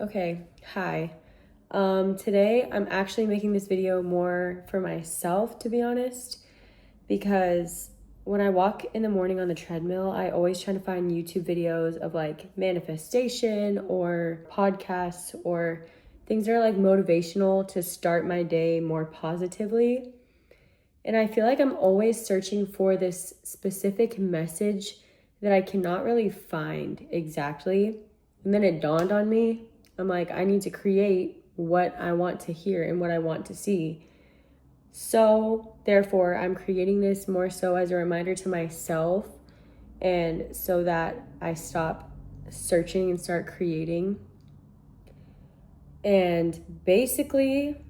Okay, hi. Today I'm actually making this video more for myself, to be honest, because when I walk in the morning on the treadmill, I always try to find YouTube videos of like manifestation or podcasts or things that are like motivational to start my day more positively. And I feel like I'm always searching for this specific message that I cannot really find exactly. And then it dawned on me, I'm like, I need to create what I want to hear and what I want to see. So, therefore, I'm creating this more so as a reminder to myself and so that I stop searching and start creating. And basically,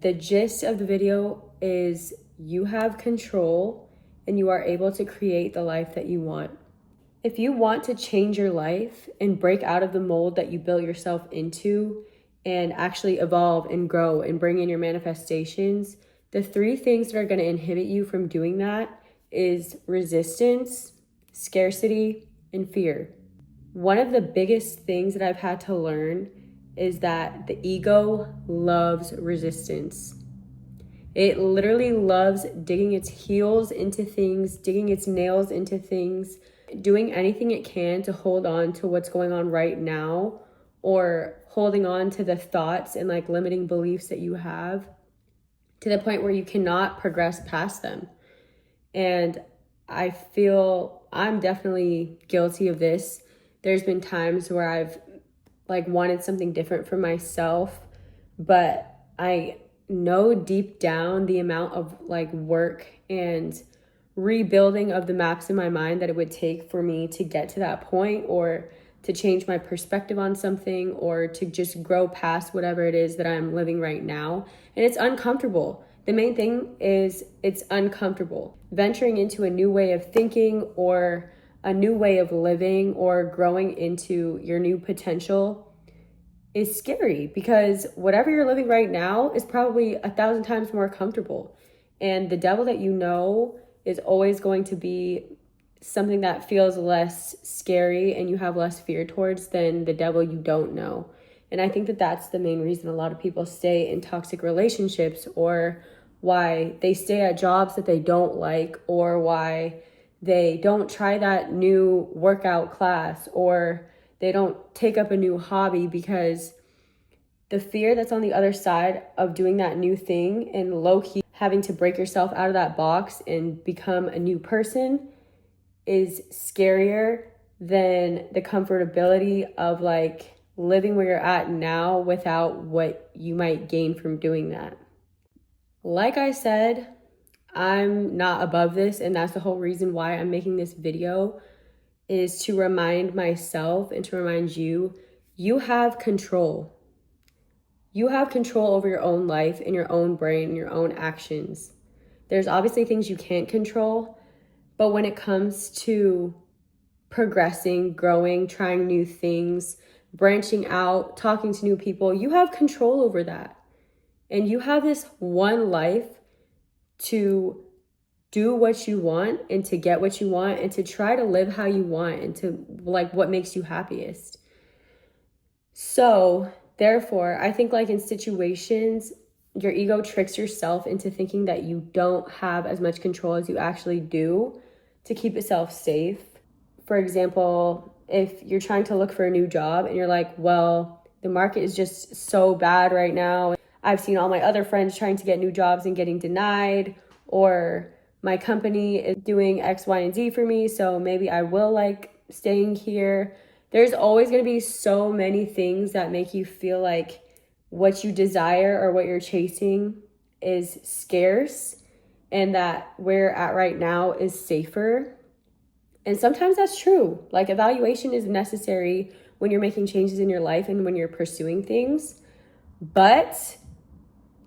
the gist of the video is you have control and you are able to create the life that you want. If you want to change your life and break out of the mold that you built yourself into and actually evolve and grow and bring in your manifestations, the three things that are going to inhibit you from doing that is resistance, scarcity, and fear. One of the biggest things that I've had to learn is that the ego loves resistance. It literally loves digging its heels into things, digging its nails into things, doing anything it can to hold on to what's going on right now, or holding on to the thoughts and like limiting beliefs that you have to the point where you cannot progress past them. And I feel I'm definitely guilty of this. There's been times where I've like wanted something different for myself, but I know deep down the amount of like work and rebuilding of the maps in my mind that it would take for me to get to that point, or to change my perspective on something, or to just grow past whatever it is that I'm living right now. And it's uncomfortable. The main thing is it's uncomfortable. Venturing into a new way of thinking or a new way of living or growing into your new potential is scary, because whatever you're living right now is probably 1,000 times more comfortable. And the devil that you know is always going to be something that feels less scary and you have less fear towards than the devil you don't know. And I think that that's the main reason a lot of people stay in toxic relationships, or why they stay at jobs that they don't like, or why they don't try that new workout class, or they don't take up a new hobby, because the fear that's on the other side of doing that new thing and low key having to break yourself out of that box and become a new person is scarier than the comfortability of like living where you're at now without what you might gain from doing that. Like I said, I'm not above this, and that's the whole reason why I'm making this video, is to remind myself and to remind you, you have control. You have control over your own life and your own brain and your own actions. There's obviously things you can't control, but when it comes to progressing, growing, trying new things, branching out, talking to new people, you have control over that. And you have this one life to do what you want and to get what you want and to try to live how you want and to like what makes you happiest. So, therefore, I think like in situations, your ego tricks yourself into thinking that you don't have as much control as you actually do to keep itself safe. For example, if you're trying to look for a new job and you're like, well, the market is just so bad right now. I've seen all my other friends trying to get new jobs and getting denied, or my company is doing X, Y, and Z for me, so maybe I will like staying here. There's always going to be so many things that make you feel like what you desire or what you're chasing is scarce, and that where you're at right now is safer. And sometimes that's true. Like, evaluation is necessary when you're making changes in your life and when you're pursuing things. But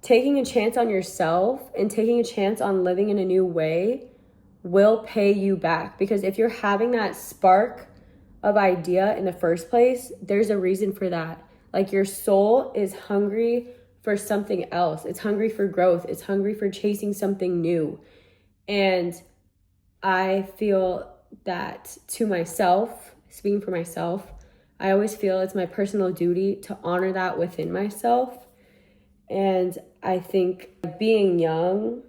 taking a chance on yourself and taking a chance on living in a new way will pay you back. Because if you're having that spark of idea in the first place, there's a reason for that. Like, your soul is hungry for something else. It's hungry for growth. It's hungry for chasing something new. And I feel that to myself, speaking for myself, I always feel it's my personal duty to honor that within myself. And I think being young,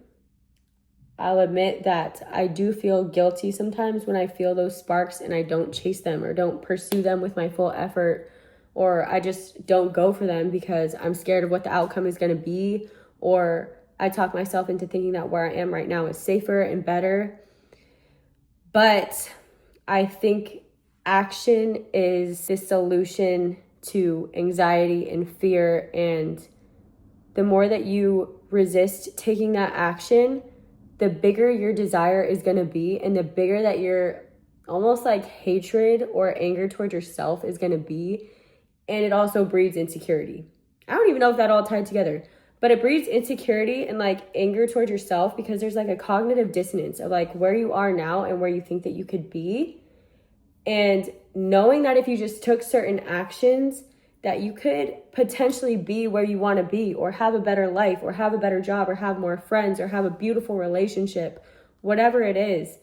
I'll admit that I do feel guilty sometimes when I feel those sparks and I don't chase them or don't pursue them with my full effort, or I just don't go for them because I'm scared of what the outcome is going to be, or I talk myself into thinking that where I am right now is safer and better. But I think action is the solution to anxiety and fear, and the more that you resist taking that action, the bigger your desire is going to be, and the bigger that your almost like hatred or anger towards yourself is going to be. And it also breeds insecurity. I don't even know if that all tied together, but it breeds insecurity and like anger towards yourself because there's like a cognitive dissonance of like where you are now and where you think that you could be. And knowing that if you just took certain actions, that you could potentially be where you want to be, or have a better life, or have a better job, or have more friends, or have a beautiful relationship, whatever it is,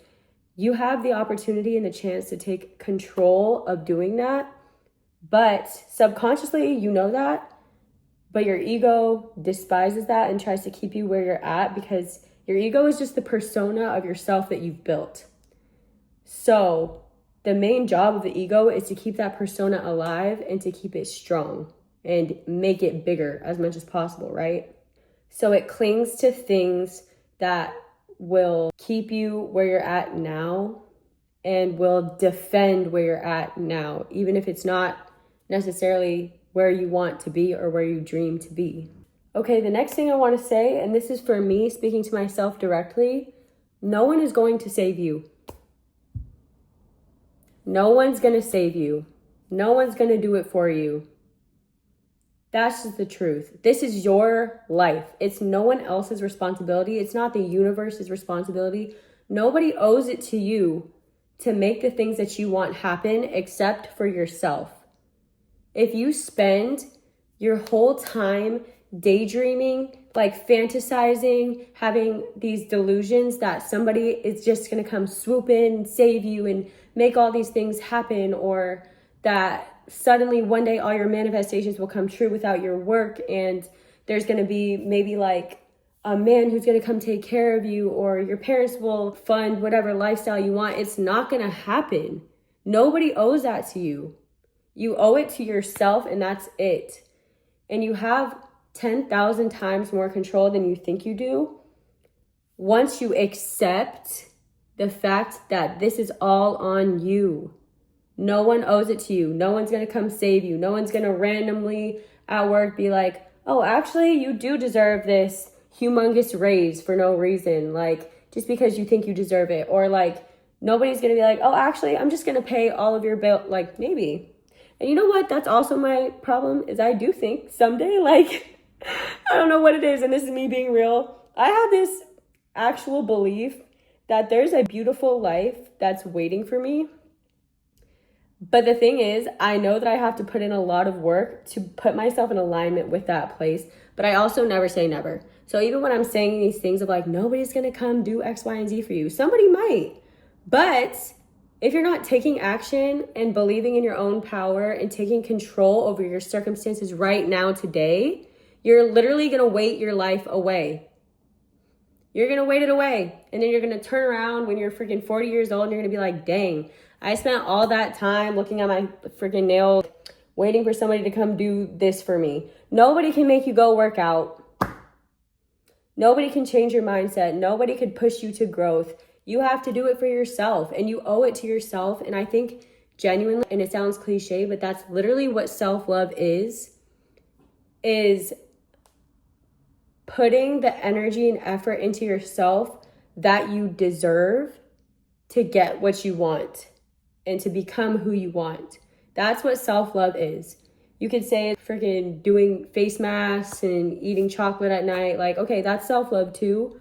you have the opportunity and the chance to take control of doing that. But subconsciously, you know that, but your ego despises that and tries to keep you where you're at because your ego is just the persona of yourself that you've built. So the main job of the ego is to keep that persona alive and to keep it strong and make it bigger as much as possible, right? So it clings to things that will keep you where you're at now and will defend where you're at now, even if it's not necessarily where you want to be or where you dream to be. Okay, the next thing I want to say, and this is for me speaking to myself directly, no one is going to save you. No one's going to save you. No one's going to do it for you. That's just the truth. This is your life. It's no one else's responsibility. It's not the universe's responsibility. Nobody owes it to you to make the things that you want happen except for yourself. If you spend your whole time daydreaming, like fantasizing, having these delusions that somebody is just going to come swoop in and save you and make all these things happen, or that suddenly one day all your manifestations will come true without your work, and there's going to be maybe like a man who's going to come take care of you, or your parents will fund whatever lifestyle you want. It's not going to happen. Nobody owes that to you. You owe it to yourself, and that's it. And you have 10,000 times more control than you think you do once you accept the fact that this is all on you. No one owes it to you. No one's going to come save you. No one's going to randomly at work be like, oh, actually, you do deserve this humongous raise for no reason, like just because you think you deserve it. Or like nobody's going to be like, oh, actually, I'm just going to pay all of your bill. Like maybe. And you know what? That's also my problem is I do think someday, like, I don't know what it is. And this is me being real. I have this actual belief that there's a beautiful life that's waiting for me. But the thing is, I know that I have to put in a lot of work to put myself in alignment with that place. But I also never say never. So even when I'm saying these things of like, nobody's going to come do X, Y, and Z for you, somebody might. But if you're not taking action and believing in your own power and taking control over your circumstances right now today, you're literally going to wait your life away. You're going to wait it away. And then you're going to turn around when you're freaking 40 years old and you're going to be like, dang, I spent all that time looking at my freaking nails, waiting for somebody to come do this for me. Nobody can make you go work out. Nobody can change your mindset. Nobody could push you to growth. You have to do it for yourself, and you owe it to yourself. And I think genuinely, and it sounds cliche, but that's literally what self-love is putting the energy and effort into yourself that you deserve to get what you want and to become who you want. That's what self-love is. You could say it's freaking doing face masks and eating chocolate at night. Like, okay, that's self-love too.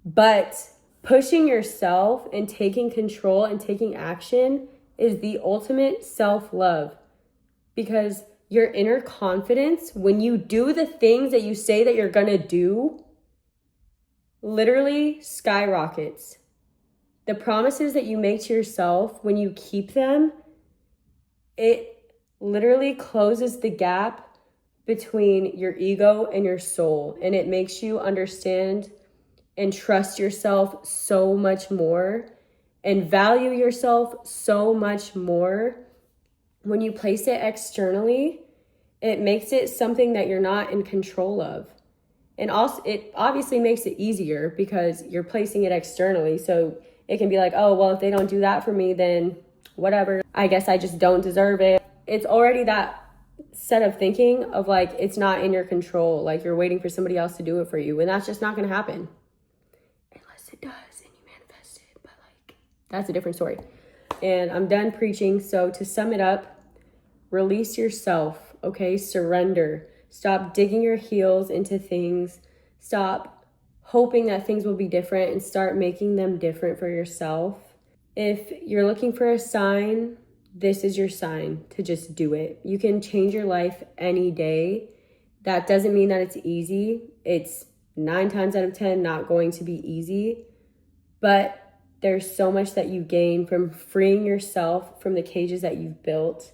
But pushing yourself and taking control and taking action is the ultimate self-love, because your inner confidence, when you do the things that you say that you're gonna do, literally skyrockets. The promises that you make to yourself, when you keep them, it literally closes the gap between your ego and your soul. And it makes you understand and trust yourself so much more and value yourself so much more. When you place it externally, it makes it something that you're not in control of. And also, it obviously makes it easier because you're placing it externally. So it can be like, oh, well, if they don't do that for me, then whatever. I guess I just don't deserve it. It's already that set of thinking of like, it's not in your control. Like you're waiting for somebody else to do it for you. And that's just not going to happen. Unless it does and you manifest it. But like, that's a different story. And I'm done preaching. So to sum it up, release yourself, okay? Surrender. Stop digging your heels into things. Stop hoping that things will be different and start making them different for yourself. If you're looking for a sign, this is your sign to just do it. You can change your life any day. That doesn't mean that it's easy. It's 9 times out of 10 not going to be easy. But there's so much that you gain from freeing yourself from the cages that you've built.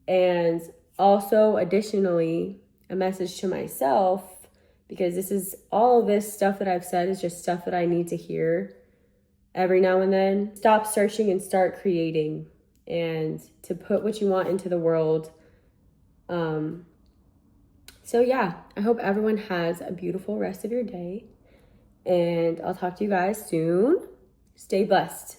And also, additionally, a message to myself, because this is all of this stuff that I've said is just stuff that I need to hear every now and then. Stop searching and start creating, and to put what you want into the world. So yeah, I hope everyone has a beautiful rest of your day, and I'll talk to you guys soon. Stay blessed.